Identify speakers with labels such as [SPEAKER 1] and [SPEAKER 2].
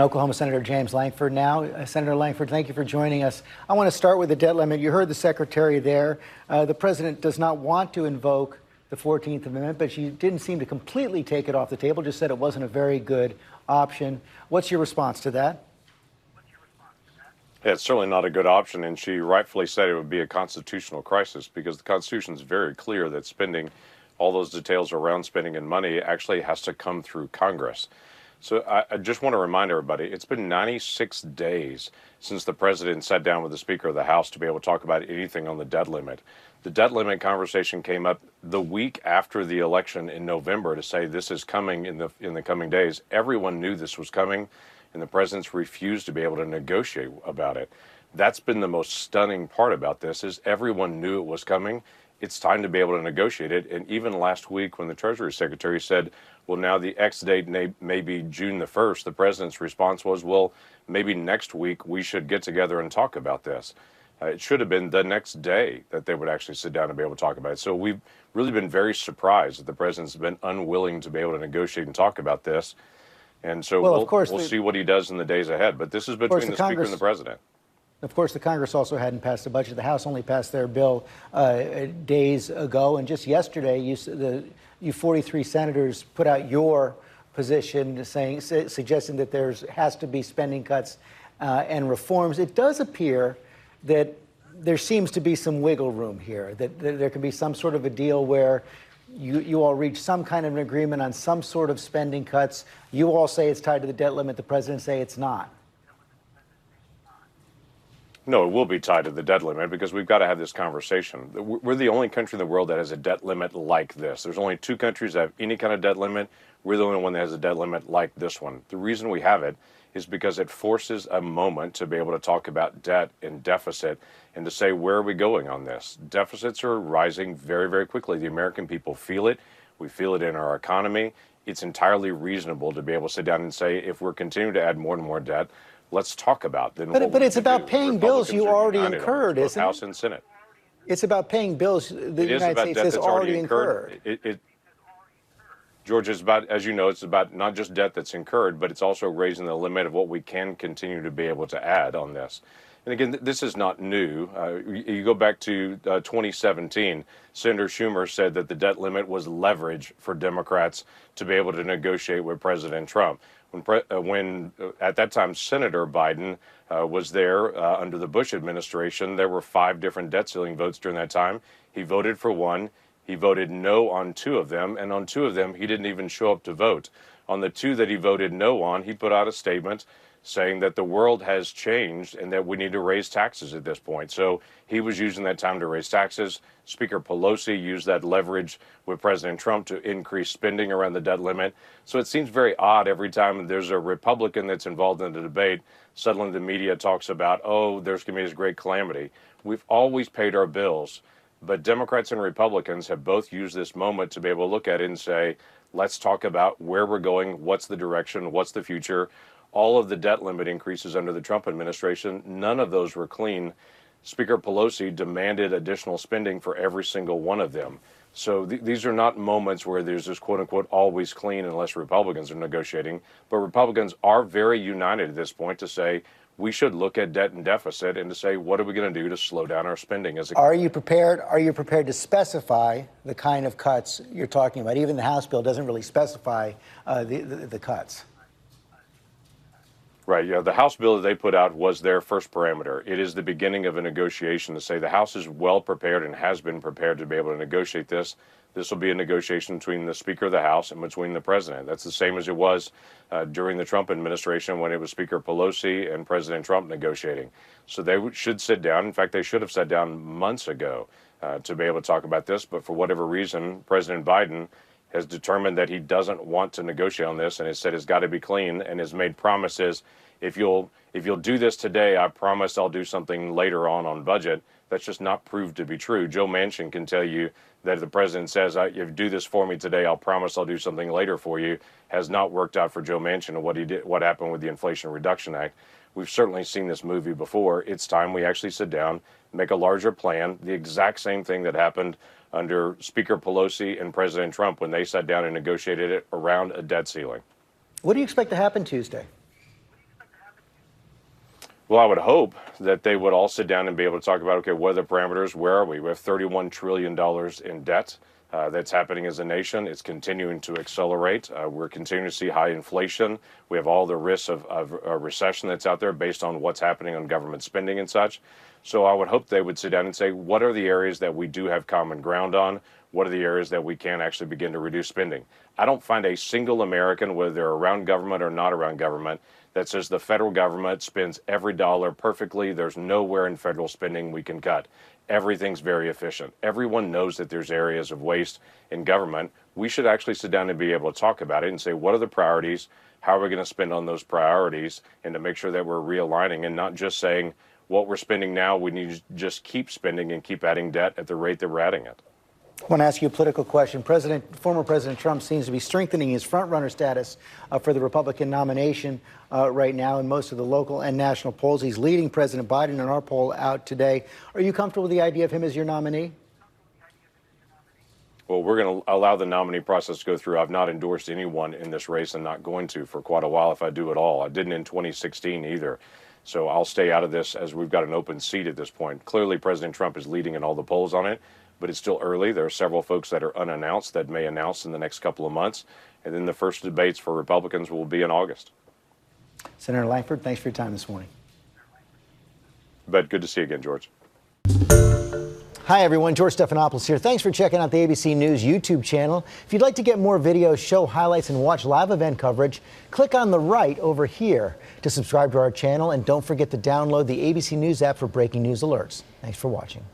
[SPEAKER 1] Oklahoma Senator James Lankford now. Senator Lankford, thank you for joining us. I want to start with the debt limit. You heard the secretary there. The president does not want to invoke the 14th Amendment, but she didn't seem to completely take it off the table, just said it wasn't a very good option. What's your response to that?
[SPEAKER 2] Yeah, it's certainly not a good option, and she rightfully said it would be a constitutional crisis because the Constitution is very clear that spending, all those details around spending and money actually has to come through Congress. So I just want to remind everybody, it's been 96 days since the president sat down with the Speaker of the House to be able to talk about anything on the debt limit. The debt limit conversation came up the week after the election in November to say this is coming in the coming days. Everyone knew this was coming, and the president's refused to be able to negotiate about it. That's been the most stunning part about this is everyone knew it was coming. It's time to be able to negotiate it. And even last week when the Treasury Secretary said, well, now the X date may be June the 1st, the president's response was, well, maybe next week we should get together and talk about this. It should have been the next day that they would actually sit down and be able to talk about it. So we've really been very surprised that the president's been unwilling to be able to negotiate and talk about this. And so we'll see what he does in the days ahead. But this is between the Speaker and the president.
[SPEAKER 1] Of course, the Congress also hadn't passed the budget. The House only passed their bill days ago. And just yesterday, you 43 senators put out your position suggesting that there has to be spending cuts and reforms. It does appear that there seems to be some wiggle room here, that there can be some sort of a deal where you all reach some kind of an agreement on some sort of spending cuts. You all say it's tied to the debt limit. The president say it's not.
[SPEAKER 2] No, it will be tied to the debt limit because we've got to have this conversation. We're the only country in the world that has a debt limit like this. There's only 2 countries that have any kind of debt limit. We're the only one that has a debt limit like this one. The reason we have it is because it forces a moment to be able to talk about debt and deficit and to say, where are we going on this? Deficits are rising very, very quickly. The American people feel it. We feel it in our economy. It's entirely reasonable to be able to sit down and say, if we're continuing to add more and more debt, let's talk about then.
[SPEAKER 1] But it's about paying bills you already incurred, isn't it?
[SPEAKER 2] House and Senate.
[SPEAKER 1] It's about paying bills the United States has already incurred.
[SPEAKER 2] George, it's about, as you know, it's about not just debt that's incurred, but it's also raising the limit of what we can continue to be able to add on this. And again, this is not new. You go back to 2017, Senator Schumer said that the debt limit was leverage for Democrats to be able to negotiate with President Trump. When at that time, Senator Biden was there under the Bush administration, there were 5 different debt ceiling votes during that time. He voted for one. He voted no on 2 of them, and on 2 of them, he didn't even show up to vote. On the 2 that he voted no on, he put out a statement saying that the world has changed and that we need to raise taxes at this point. So he was using that time to raise taxes. Speaker Pelosi used that leverage with President Trump to increase spending around the debt limit. So it seems very odd every time there's a Republican that's involved in the debate, suddenly the media talks about, oh, there's going to be this great calamity. We've always paid our bills. But Democrats and Republicans have both used this moment to be able to look at it and say, let's talk about where we're going, what's the direction, what's the future. All of the debt limit increases under the Trump administration, none of those were clean. Speaker Pelosi demanded additional spending for every single one of them. So these are not moments where there's this quote unquote always clean unless Republicans are negotiating. But Republicans are very united at this point to say, we should look at debt and deficit and to say, what are we going to do to slow down our spending as a country?
[SPEAKER 1] Are you prepared to specify the kind of cuts you're talking about? Even the House bill doesn't really specify the cuts.
[SPEAKER 2] Right. Yeah. The House bill that they put out was their first parameter. It is the beginning of a negotiation to say the House is well prepared and has been prepared to be able to negotiate this. This will be a negotiation between the Speaker of the House and between the President. That's the same as it was during the Trump administration when it was Speaker Pelosi and President Trump negotiating. So they should sit down. In fact, they should have sat down months ago to be able to talk about this. But for whatever reason, President Biden has determined that he doesn't want to negotiate on this and has said it's got to be clean and has made promises. If you'll do this today, I promise I'll do something later on budget. That's just not proved to be true. Joe Manchin can tell you that if the president says, if you do this for me today, I'll promise I'll do something later for you, has not worked out for Joe Manchin and what happened with the Inflation Reduction Act. We've certainly seen this movie before. It's time we actually sit down, make a larger plan, the exact same thing that happened under Speaker Pelosi and President Trump when they sat down and negotiated it around a debt ceiling.
[SPEAKER 1] What do you expect to happen Tuesday?
[SPEAKER 2] Well, I would hope that they would all sit down and be able to talk about, okay, what are the parameters? Where are we? We have $31 trillion in debt. That's happening as a nation. It's continuing to accelerate. We're continuing to see high inflation. We have all the risks of a recession that's out there based on what's happening on government spending and such. So I would hope they would sit down and say, what are the areas that we do have common ground on? What are the areas that we can actually begin to reduce spending? I don't find a single American, whether they're around government or not around government, that says the federal government spends every dollar perfectly. There's nowhere in federal spending we can cut. Everything's very efficient. Everyone knows that there's areas of waste in government. We should actually sit down and be able to talk about it and say, what are the priorities? How are we going to spend on those priorities? And to make sure that we're realigning and not just saying what we're spending now, we need to just keep spending and keep adding debt at the rate that we're adding it.
[SPEAKER 1] I want to ask you a political question. Former President Trump seems to be strengthening his front-runner status for the Republican nomination right now in most of the local and national polls. He's leading President Biden in our poll out today. Are you comfortable with the idea of him as your nominee?
[SPEAKER 2] Well, we're going to allow the nominee process to go through. I've not endorsed anyone in this race and not going to for quite a while if I do at all. I didn't in 2016 either. So I'll stay out of this as we've got an open seat at this point. Clearly, President Trump is leading in all the polls on it, but it's still early. There are several folks that are unannounced that may announce in the next couple of months. And then the first debates for Republicans will be in August.
[SPEAKER 1] Senator Lankford, thanks for your time this morning.
[SPEAKER 2] But good to see you again, George.
[SPEAKER 1] Hi, everyone. George Stephanopoulos here. Thanks for checking out the ABC News YouTube channel. If you'd like to get more videos, show highlights, and watch live event coverage, click on the right over here to subscribe to our channel. And don't forget to download the ABC News app for breaking news alerts. Thanks for watching.